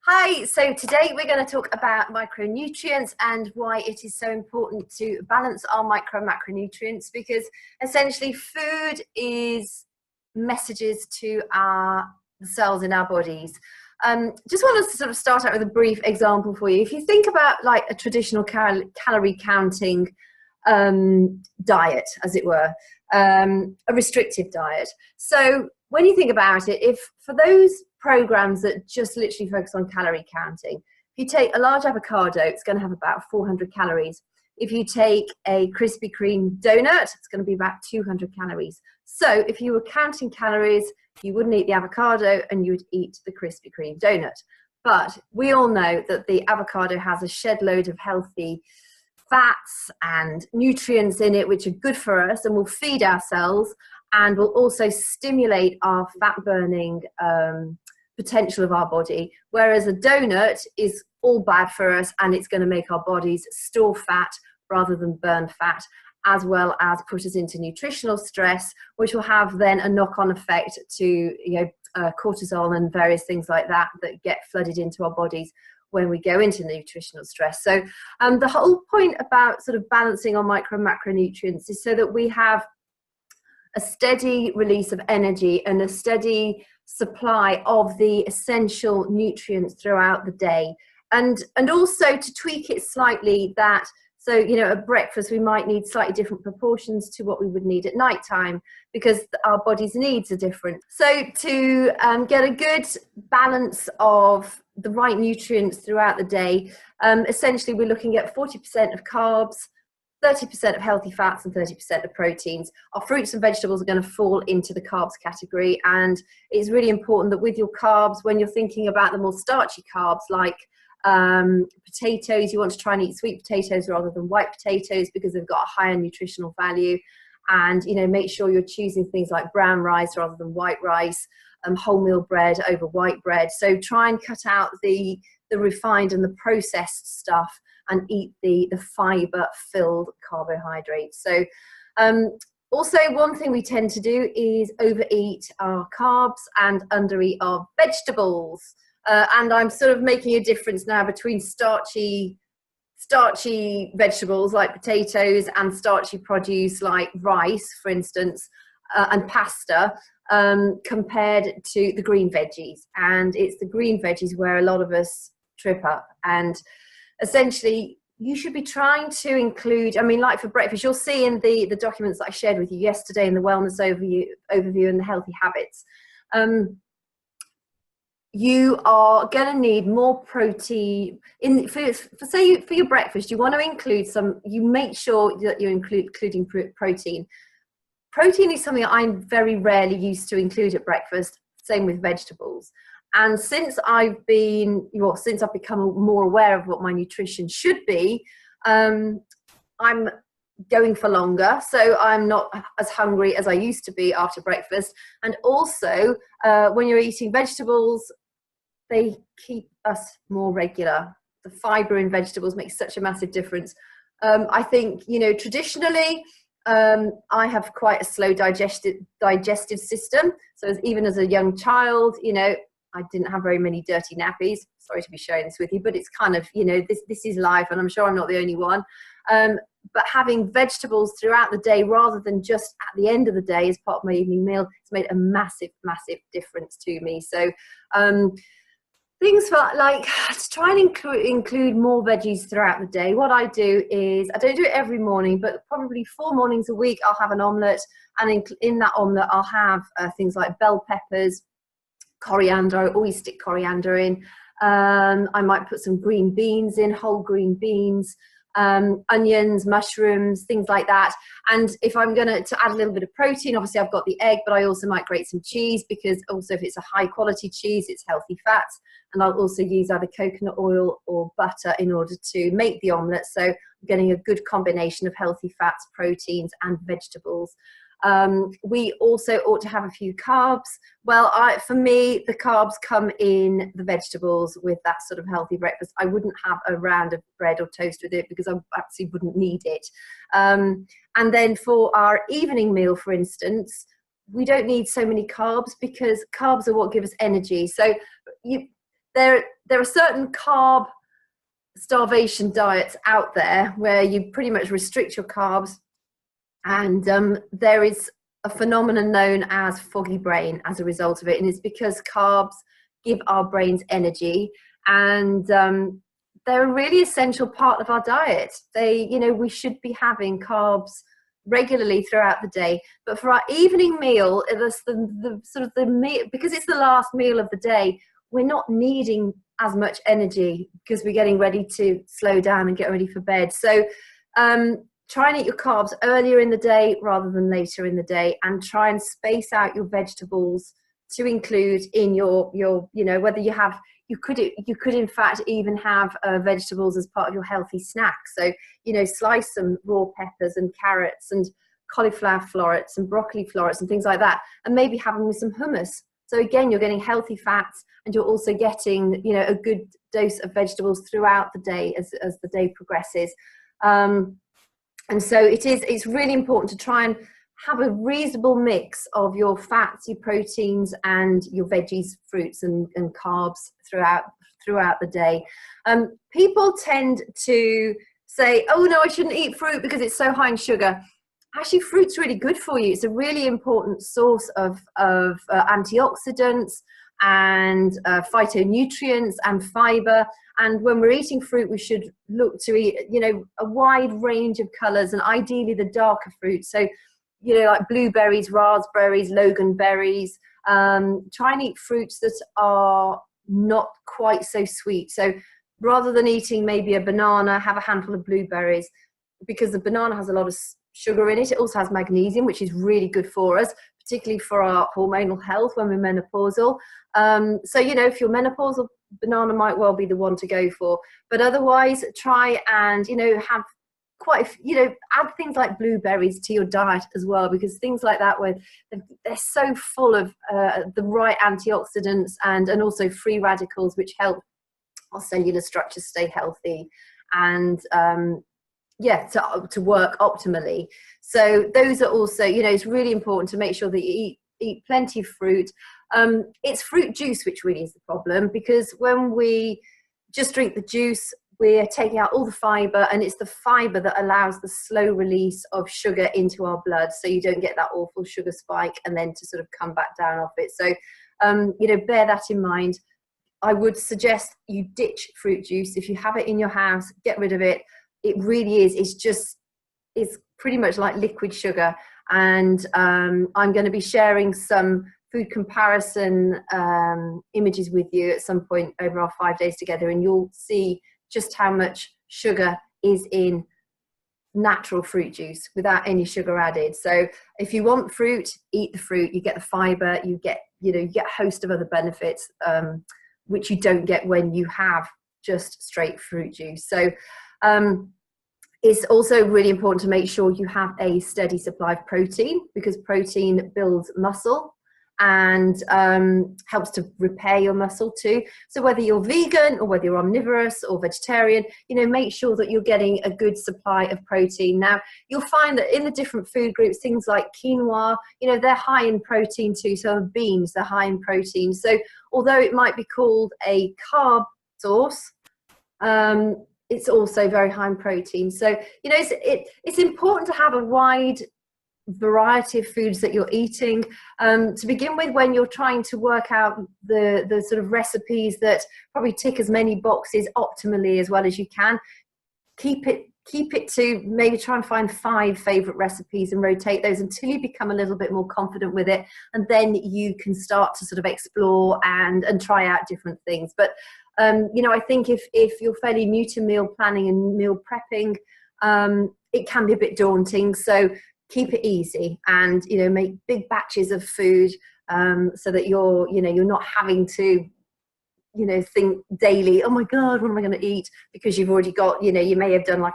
Hi, so today we're going to talk about micronutrients and why it is so important to balance our micro and macronutrients, because essentially food is messages to the cells in our bodies. Just want us to sort of start out with a brief example for you. If you think about like a traditional calorie counting diet, as it were, a restrictive diet. So when you think about it, if for those programs that just literally focus on calorie counting, if you take a large avocado, it's going to have about 400 calories. If you take a Krispy Kreme donut, it's going to be about 200 calories. So if you were counting calories, you wouldn't eat the avocado and you would eat the Krispy Kreme donut. But we all know that the avocado has a shed load of healthy fats and nutrients in it which are good for us and will feed our cells and will also stimulate our fat burning potential of our body, whereas a donut is all bad for us and it's going to make our bodies store fat rather than burn fat, as well as put us into nutritional stress, which will have then a knock-on effect to cortisol and various things like that that get flooded into our bodies when we go into nutritional stress. So the whole point about sort of balancing our micro and macronutrients is so that we have a steady release of energy and a steady supply of the essential nutrients throughout the day, and also to tweak it slightly that, so at breakfast we might need slightly different proportions to what we would need at night time because our body's needs are different. So to get a good balance of the right nutrients throughout the day, essentially we're looking at 40% of carbs, 30% of healthy fats and 30% of proteins. Our fruits and vegetables are going to fall into the carbs category, and it's really important that with your carbs, when you're thinking about the more starchy carbs like potatoes, you want to try and eat sweet potatoes rather than white potatoes because they've got a higher nutritional value, and make sure you're choosing things like brown rice rather than white rice, wholemeal bread over white bread. So try and cut out the refined and the processed stuff and eat the fibre-filled carbohydrates. So also one thing we tend to do is overeat our carbs and undereat our vegetables. And I'm sort of making a difference now between starchy vegetables like potatoes and starchy produce like rice, for instance, and pasta, compared to the green veggies. And it's the green veggies where a lot of us trip up. And essentially, you should be trying to include, like for breakfast, you'll see in the documents that I shared with you yesterday in the wellness overview and the healthy habits, you are going to need more protein for your breakfast. You want to include you make sure that you're including protein. Protein is something I'm very rarely used to include at breakfast, same with vegetables. And since I've become more aware of what my nutrition should be, I'm going for longer. So I'm not as hungry as I used to be after breakfast. And also, when you're eating vegetables, they keep us more regular. The fibre in vegetables makes such a massive difference. I think, traditionally, I have quite a slow digestive system. So even as a young child, I didn't have very many dirty nappies. Sorry to be sharing this with you, but it's kind of, this is life, and I'm sure I'm not the only one. But having vegetables throughout the day rather than just at the end of the day as part of my evening meal, it's made a massive, massive difference to me. So things for like to try and include more veggies throughout the day. What I do is, I don't do it every morning, but probably 4 mornings a week I'll have an omelette, and in that omelette I'll have things like bell peppers, coriander. I always stick coriander in. I might put some green beans in, whole green beans, onions, mushrooms, things like that. And if I'm going to add a little bit of protein, obviously I've got the egg, but I also might grate some cheese, because also if it's a high quality cheese, it's healthy fats. And I'll also use either coconut oil or butter in order to make the omelette. So I'm getting a good combination of healthy fats, proteins and vegetables. We also ought to have a few carbs. Well, for me, the carbs come in the vegetables with that sort of healthy breakfast. I wouldn't have a round of bread or toast with it because I actually wouldn't need it. And then for our evening meal, for instance, we don't need so many carbs because carbs are what give us energy. So there are certain carb starvation diets out there where you pretty much restrict your carbs, and there is a phenomenon known as foggy brain as a result of it, and it's because carbs give our brains energy, and they're a really essential part of our diet. We should be having carbs regularly throughout the day, but for our evening meal, it's the sort of the meal, because it's the last meal of the day, we're not needing as much energy because we're getting ready to slow down and get ready for bed. So try and eat your carbs earlier in the day rather than later in the day, and try and space out your vegetables to include in your whether you could in fact even have vegetables as part of your healthy snack. So slice some raw peppers and carrots and cauliflower florets and broccoli florets and things like that, and maybe have them with some hummus. So again, you're getting healthy fats, and you're also getting a good dose of vegetables throughout the day as the day progresses. And so it's really important to try and have a reasonable mix of your fats, your proteins, and your veggies, fruits, and carbs throughout the day. People tend to say, oh no, I shouldn't eat fruit because it's so high in sugar. Actually, fruit's really good for you. It's a really important source of antioxidants and phytonutrients and fiber. And when we're eating fruit, we should look to eat, a wide range of colors, and ideally the darker fruits. So, like blueberries, raspberries, loganberries. Try and eat fruits that are not quite so sweet. So rather than eating maybe a banana, have a handful of blueberries, because the banana has a lot of sugar in it. It also has magnesium, which is really good for us, particularly for our hormonal health when we're menopausal. So, if you're menopausal, banana might well be the one to go for. But otherwise, try and, have add things like blueberries to your diet as well, because things like that, where they're so full of the right antioxidants and also free radicals, which help our cellular structure stay healthy and to work optimally. So those are also, it's really important to make sure that you eat plenty of fruit. It's fruit juice which really is the problem, because when we just drink the juice, we're taking out all the fiber, and it's the fiber that allows the slow release of sugar into our blood, so you don't get that awful sugar spike and then to sort of come back down off it. So bear that in mind. I would suggest you ditch fruit juice. If you have it in your house, get rid of it. It really is, it's pretty much like liquid sugar. And I'm going to be sharing some food comparison images with you at some point over our 5 days together, and you'll see just how much sugar is in natural fruit juice without any sugar added. So if you want fruit, eat the fruit. You get the fiber, you get a host of other benefits which you don't get when you have just straight fruit juice. So it's also really important to make sure you have a steady supply of protein, because protein builds muscle and helps to repair your muscle too. So whether you're vegan or whether you're omnivorous or vegetarian, make sure that you're getting a good supply of protein. Now, you'll find that in the different food groups, things like quinoa, they're high in protein too. So beans, they're high in protein. So although it might be called a carb source, it's also very high in protein. So, it's important to have a wide variety of foods that you're eating. To begin with, when you're trying to work out the sort of recipes that probably tick as many boxes optimally as well as you can, keep it to maybe try and find 5 favorite recipes and rotate those until you become a little bit more confident with it, and then you can start to sort of explore and try out different things. But I think if you're fairly new to meal planning and meal prepping, it can be a bit daunting. So keep it easy, and make big batches of food, so that you're not having to think daily, oh my god, what am I going to eat, because you've already got you may have done like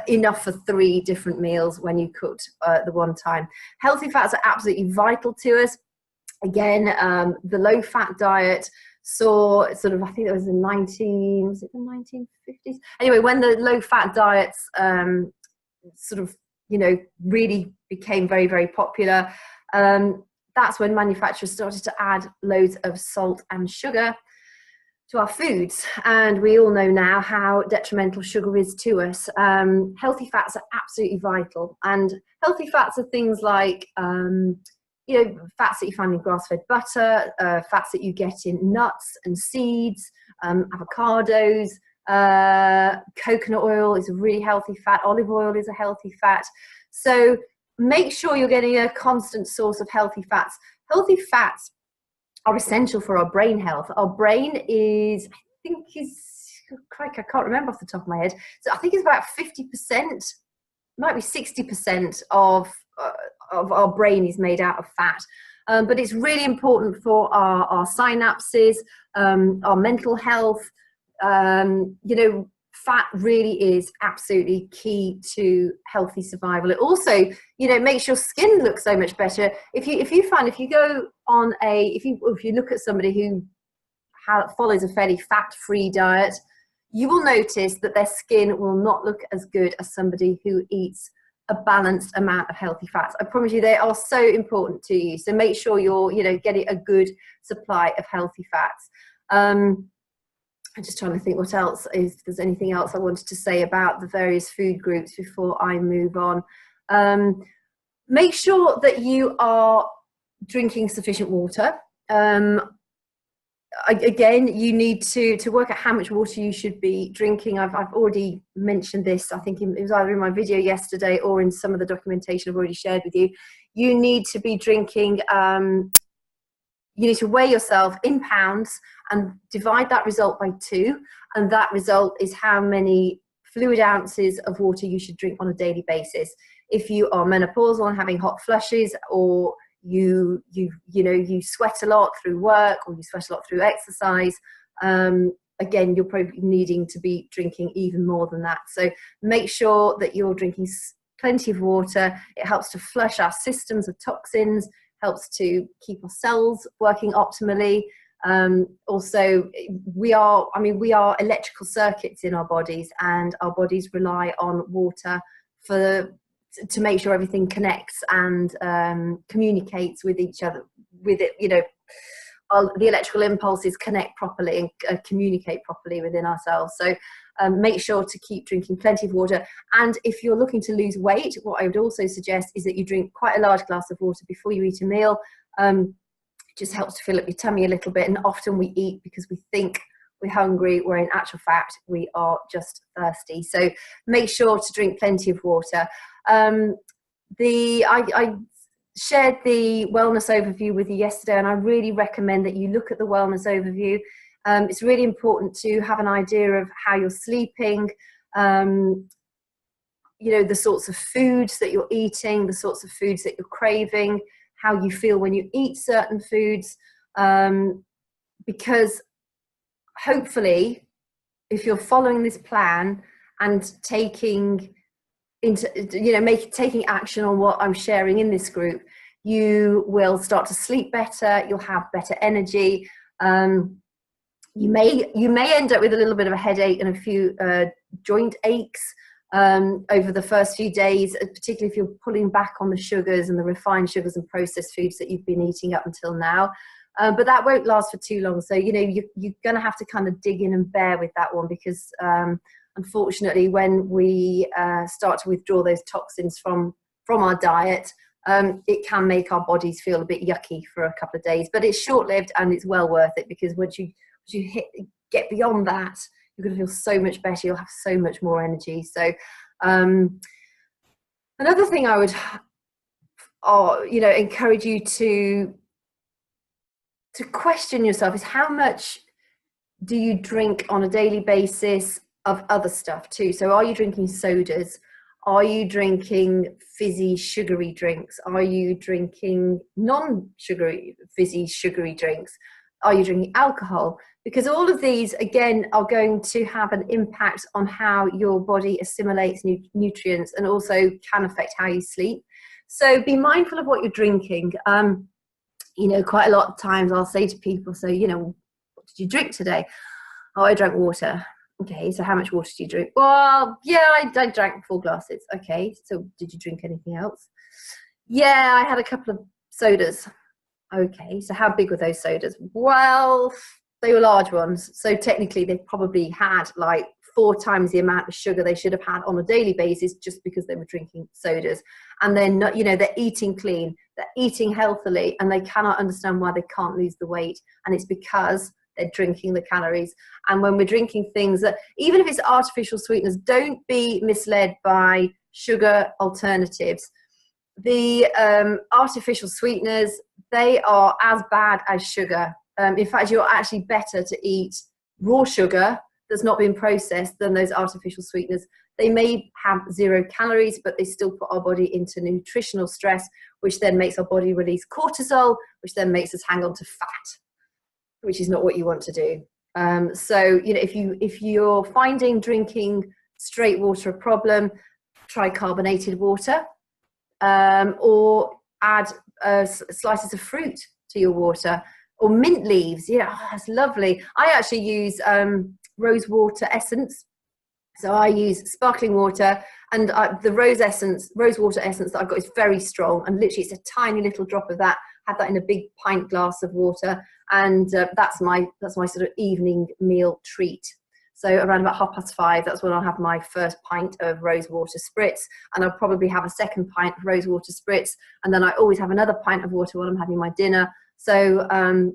enough for 3 different meals when you cooked the one time. Healthy fats are absolutely vital to us. Again, the low fat diet saw sort of, I think it was the 1950s. Anyway, when the low fat diets sort of really became very, very popular, that's when manufacturers started to add loads of salt and sugar. our foods, and we all know now how detrimental sugar is to us. Healthy fats are absolutely vital, and healthy fats are things like fats that you find in grass-fed butter, fats that you get in nuts and seeds, avocados, coconut oil is a really healthy fat, olive oil is a healthy fat. So make sure you're getting a constant source of healthy fats. Healthy fats are essential for our brain health. Our brain is, I can't remember off the top of my head. So I think it's about 50%, might be 60% of our brain is made out of fat. But it's really important for our synapses, our mental health. Fat really is absolutely key to healthy survival. It also, makes your skin look so much better. If you go on if you look at somebody who follows a fairly fat-free diet, you will notice that their skin will not look as good as somebody who eats a balanced amount of healthy fats. I promise you, they are so important to you. So make sure you're, getting a good supply of healthy fats. I'm just trying to think what else, if there's anything else I wanted to say about the various food groups before I move on. Make sure that you are drinking sufficient water. Again, you need to work out how much water you should be drinking. I've already mentioned this. I think it was either in my video yesterday or in some of the documentation I've already shared with you. You need to be drinking, you need to weigh yourself in pounds and divide that result by 2. And that result is how many fluid ounces of water you should drink on a daily basis. If you are menopausal and having hot flushes, or you sweat a lot through work, or you sweat a lot through exercise, again, you're probably needing to be drinking even more than that. So make sure that you're drinking plenty of water. It helps to flush our systems of toxins, helps to keep our cells working optimally. Also, we are electrical circuits in our bodies, and our bodies rely on water to make sure everything connects and communicates with each other. With it, the electrical impulses connect properly and communicate properly within ourselves. So make sure to keep drinking plenty of water. And if you're looking to lose weight, what I would also suggest is that you drink quite a large glass of water before you eat a meal. It just helps to fill up your tummy a little bit. And often we eat because we think we're hungry, where in actual fact we are just thirsty. So make sure to drink plenty of water. I shared the wellness overview with you yesterday, and I really recommend that you look at the wellness overview. It's really important to have an idea of how you're sleeping, the sorts of foods that you're eating, the sorts of foods that you're craving, how you feel when you eat certain foods, because hopefully if you're following this plan and taking action on what I'm sharing in this group, you will start to sleep better, you'll have better energy. You may end up with a little bit of a headache and a few joint aches over the first few days, particularly if you're pulling back on the sugars and the refined sugars and processed foods that you've been eating up until now. But that won't last for too long. So, you're going to have to kind of dig in and bear with that one, because unfortunately, when we start to withdraw those toxins from our diet, it can make our bodies feel a bit yucky for a couple of days. But it's short-lived and it's well worth it, because once you get beyond that, you're going to feel so much better. You'll have so much more energy. So another thing I would encourage you to question yourself is, how much do you drink on a daily basis of other stuff too? So are you drinking sodas? Are you drinking fizzy sugary drinks? Are you drinking non-sugary fizzy sugary drinks? Are you drinking alcohol? Because all of these, again, are going to have an impact on how your body assimilates nutrients, and also can affect how you sleep. So be mindful of what you're drinking. Quite a lot of times I'll say to people, so, what did you drink today? Oh, I drank water. Okay, so how much water do you drink? Well, yeah, I drank 4 glasses. Okay, so did you drink anything else? Yeah, I had a couple of sodas. Okay, so how big were those sodas? Well, They were large ones. So technically they probably had like 4 times the amount of sugar they should have had on a daily basis, just because they were drinking sodas. And then, you know, they're eating clean, they're eating healthily, and they cannot understand why they can't lose the weight. And it's because they're drinking the calories. And when we're drinking things that, even if it's artificial sweeteners, don't be misled by sugar alternatives. The artificial sweeteners, they are as bad as sugar. In fact, you're actually better to eat raw sugar that's not been processed than those artificial sweeteners. They may have 0 calories, but they still put our body into nutritional stress, which then makes our body release cortisol, which then makes us hang on to fat, which is not what you want to do. So, you know, if you're finding drinking straight water a problem, try carbonated water, or add slices of fruit to your water, or mint leaves. Yeah, oh, that's lovely. I actually use rose water essence. So I use sparkling water, and the rose water essence that I've got is very strong, and literally it's a tiny little drop of that. Have that in a big pint glass of water, and that's my sort of evening meal treat. So around about 5:30, that's when I'll have my first pint of rose water spritz, and I'll probably have a second pint of rose water spritz, and then I always have another pint of water while I'm having my dinner. So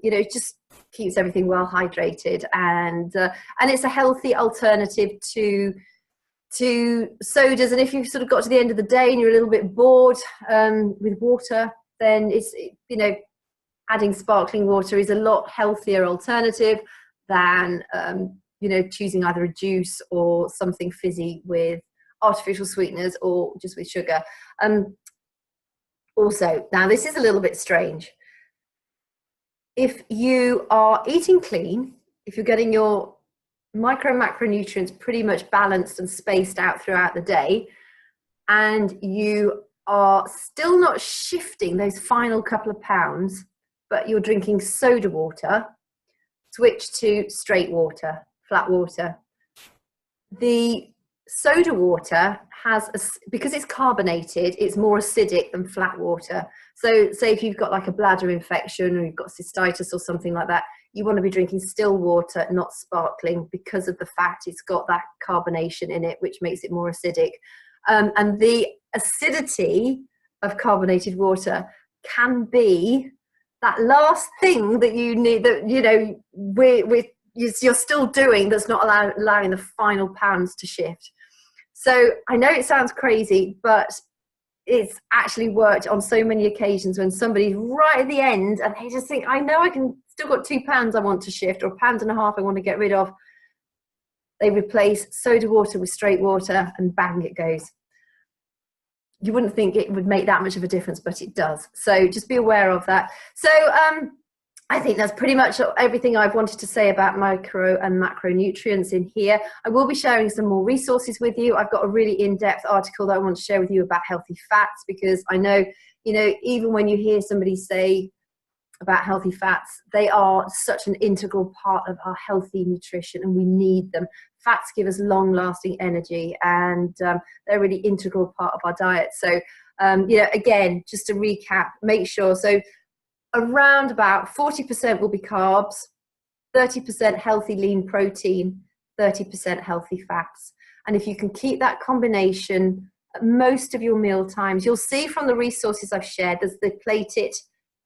you know, it just keeps everything well hydrated, and it's a healthy alternative to sodas. And if you've sort of got to the end of the day and you're a little bit bored with water, then it's, you know, adding sparkling water is a lot healthier alternative than you know, choosing either a juice or something fizzy with artificial sweeteners or just with sugar. Also, now this is a little bit strange. If you are eating clean, if you're getting your micro and macronutrients pretty much balanced and spaced out throughout the day, and you are still not shifting those final couple of pounds, but you're drinking soda water, switch to straight water, flat water. The soda water has, because it's carbonated, it's more acidic than flat water. So say if you've got like a bladder infection or you've got cystitis or something like that, you want to be drinking still water, not sparkling, because of the fact it's got that carbonation in it, which makes it more acidic. And the acidity of carbonated water can be that last thing that you need, that, you know, you're still doing, that's not allowing the final pounds to shift. So I know it sounds crazy, but it's actually worked on so many occasions when somebody's right at the end and they just think, I know I can still got 2 pounds I want to shift, or 1.5 pounds I want to get rid of. They replace soda water with straight water, and bang, it goes. You wouldn't think it would make that much of a difference, but it does. So just be aware of that. So I think that's pretty much everything I've wanted to say about micro and macronutrients in here. I will be sharing some more resources with you. I've got a really in-depth article that I want to share with you about healthy fats, because I know, you know, even when you hear somebody say about healthy fats, they are such an integral part of our healthy nutrition, and we need them. Fats give us long-lasting energy, and they're a really integral part of our diet. So, you know, again, just to recap, make sure, so around about 40% will be carbs, 30% healthy lean protein, 30% healthy fats. And if you can keep that combination at most of your meal times, you'll see from the resources I've shared, there's the Plate It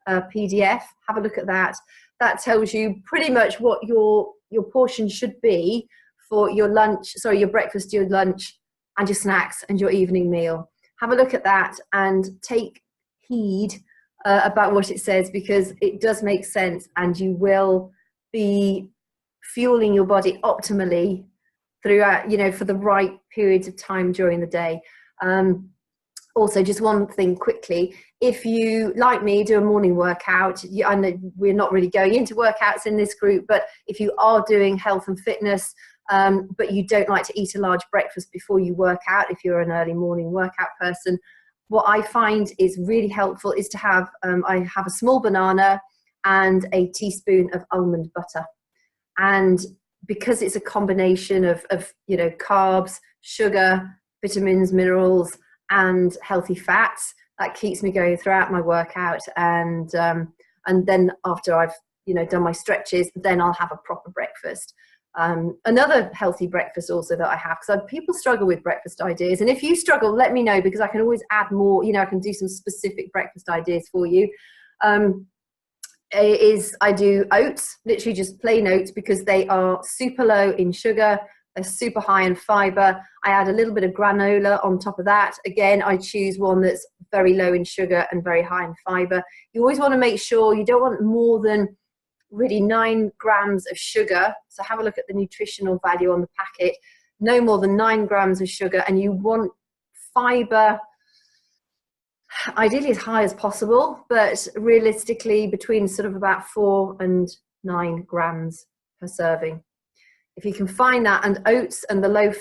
PDF. Have a look at that. That tells you pretty much what your portion should be for your lunch, sorry, your breakfast, your lunch, and your snacks, and your evening meal. Have a look at that and take heed about what it says, because it does make sense, and you will be fueling your body optimally throughout, you know, for the right periods of time during the day. Also, just one thing quickly, if you, like me, do a morning workout, I know we're not really going into workouts in this group, but if you are doing health and fitness, but you don't like to eat a large breakfast before you work out, if you're an early morning workout person, what I find is really helpful is to have, I have a small banana and a teaspoon of almond butter. And because it's a combination of you know, carbs, sugar, vitamins, minerals, and healthy fats, that keeps me going throughout my workout. And then after I've you know, done my stretches, then I'll have a proper breakfast. Another healthy breakfast also that I have, because people struggle with breakfast ideas, and if you struggle, let me know, because I can always add more, you know, I can do some specific breakfast ideas for you. I do oats, literally just plain oats, because they are super low in sugar, they're super high in fiber. I add a little bit of granola on top of that. Again, I choose one that's very low in sugar and very high in fiber. You always want to make sure you don't want more than really 9 grams of sugar. So have a look at the nutritional value on the packet. No more than 9 grams of sugar, and you want fiber ideally as high as possible, but realistically between sort of about 4 and 9 grams per serving. If you can find that, and oats and the low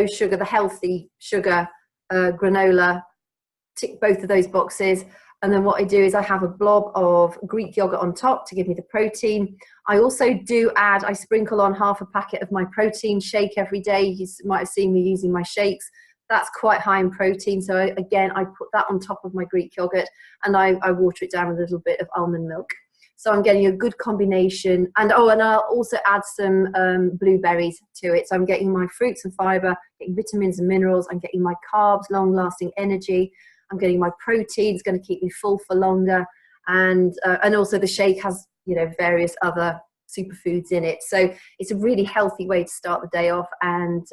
sugar, the healthy sugar, granola, tick both of those boxes. And then what I do is I have a blob of Greek yogurt on top to give me the protein. I also I sprinkle on half a packet of my protein shake every day. You might have seen me using my shakes. That's quite high in protein. So again, I put that on top of my Greek yogurt, and I water it down with a little bit of almond milk. So I'm getting a good combination. And I'll also add some blueberries to it. So I'm getting my fruits and fiber, getting vitamins and minerals. I'm getting my carbs, long-lasting energy. I'm getting my protein. It's going to keep me full for longer. And also the shake has, you know, various other superfoods in it. So it's a really healthy way to start the day off. And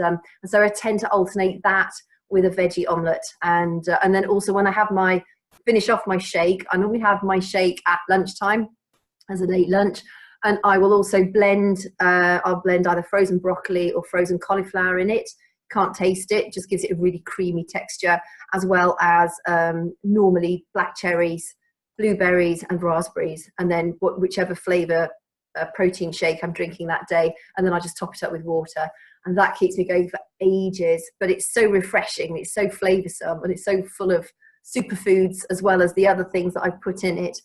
so I tend to alternate that with a veggie omelette. And then also when I finish off my shake, I normally have my shake at lunchtime as a late lunch. And I will also I'll blend either frozen broccoli or frozen cauliflower in it. Can't taste it, just gives it a really creamy texture, as well as normally black cherries, blueberries and raspberries, and then whichever flavor protein shake I'm drinking that day, and then I just top it up with water, and that keeps me going for ages. But it's so refreshing, it's so flavoursome, and it's so full of superfoods as well as the other things that I've put in it.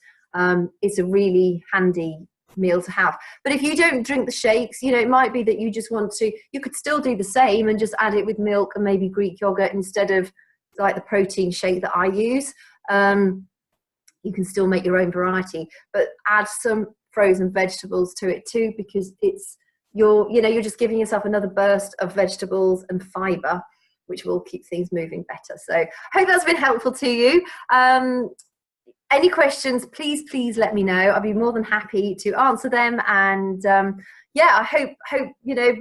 It's a really handy meal to have. But if you don't drink the shakes, you know, it might be that you just you could still do the same and just add it with milk and maybe Greek yogurt instead of like the protein shake that I use. You can still make your own variety, but add some frozen vegetables to it too, because you're just giving yourself another burst of vegetables and fiber, which will keep things moving better. So I hope that's been helpful to you. Any questions, please let me know. I'll be more than happy to answer them. And I hope you know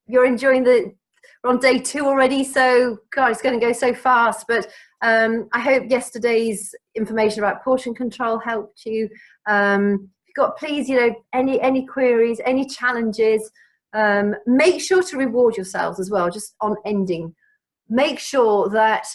you're enjoying we're on day 2 already, so God, it's going to go so fast. But I hope yesterday's information about portion control helped you. Please, you know, any queries, any challenges, make sure to reward yourselves as well. Just on ending, make sure that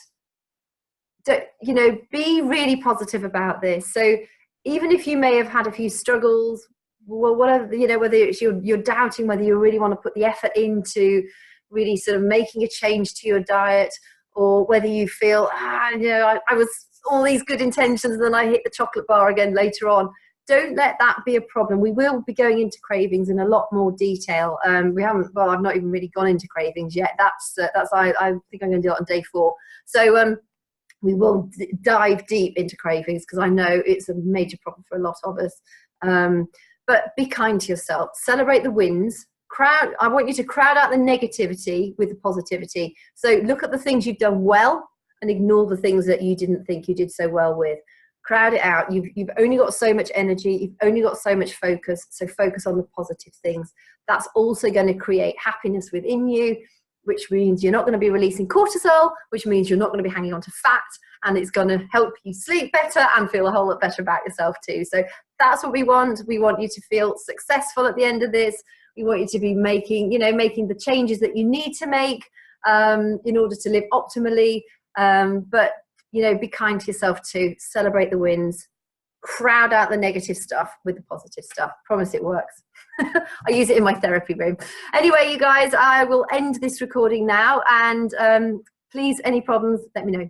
you know, be really positive about this. So even if you may have had a few struggles, well, whatever, you know, whether it's you're doubting whether you really want to put the effort into really sort of making a change to your diet, or whether you feel, you know, I was all these good intentions and then I hit the chocolate bar again later on. Don't let that be a problem. We will be going into cravings in a lot more detail. I've not even really gone into cravings yet. I think I'm going to do it on day 4. So we will dive deep into cravings, because I know it's a major problem for a lot of us. But be kind to yourself. Celebrate the wins. I want you to crowd out the negativity with the positivity. So look at the things you've done well and ignore the things that you didn't think you did so well with. Crowd it out. You've only got so much energy. You've only got so much focus. So focus on the positive things. That's also going to create happiness within you, which means you're not going to be releasing cortisol, which means you're not going to be hanging on to fat, and it's going to help you sleep better and feel a whole lot better about yourself too. So that's what we want. We want you to feel successful at the end of this. We want you to be making the changes that you need to make in order to live optimally. But, you know, be kind to yourself too. Celebrate the wins. Crowd out the negative stuff with the positive stuff. Promise it works. I use it in my therapy room. Anyway, you guys, I will end this recording now, and please, any problems, let me know.